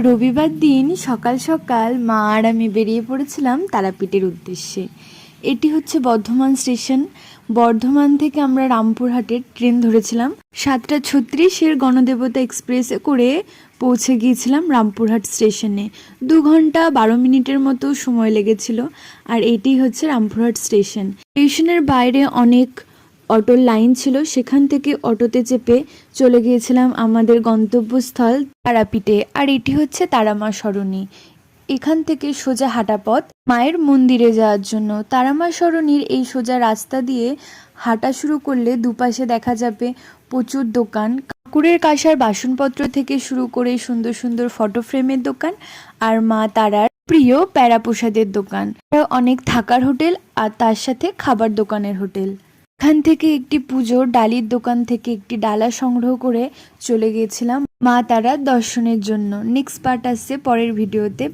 রবিবার দিন সকাল সকাল মা আর আমি বেরিয়ে পড়েছিলাম তারাপীঠের উদ্দেশ্যে। এটি হচ্ছে বর্ধমান স্টেশন। বর্ধমান থেকে আমরা রামপুরহাটের ট্রেন ধরেছিলাম। 7:36-এর গণদেবতা এক্সপ্রেসে করে পৌঁছে গিয়েছিলাম রামপুরহাট স্টেশনে। 2 ঘন্টা 12 মিনিটের মতো সময় লেগেছিল। আর এটি হচ্ছে রামপুরহাট স্টেশন। স্টেশনের বাইরে অনেক অটোর লাইন ছিল, সেখান থেকে অটোতে চেপে চলে গিয়েছিলাম আমাদের গন্তব্যস্থল তারাপীঠে। আর এটি হচ্ছে তারামা সরণি। এখান থেকে সোজা হাঁটা পথ মায়ের মন্দিরে যাওয়ার জন্য। তারামা সরণির এই সোজা রাস্তা দিয়ে হাঁটা শুরু করলে দুপাশে দেখা যাবে প্রচুর দোকান, ঠাকুরের কাঁসার বাসনপত্র থেকে শুরু করে সুন্দর সুন্দর ফটো ফ্রেমের দোকান আর মা তারার প্রিয় প্যারা প্রসাদের দোকান, অনেক থাকার হোটেল আর তার সাথে খাবার দোকানের হোটেল। এখান থেকে একটি পুজোর ডালির দোকান থেকে একটি ডালা সংগ্রহ করে চলে গিয়েছিলাম মা তারার দর্শনের জন্য। নেক্সট পার্ট আসছে পরের ভিডিওতে।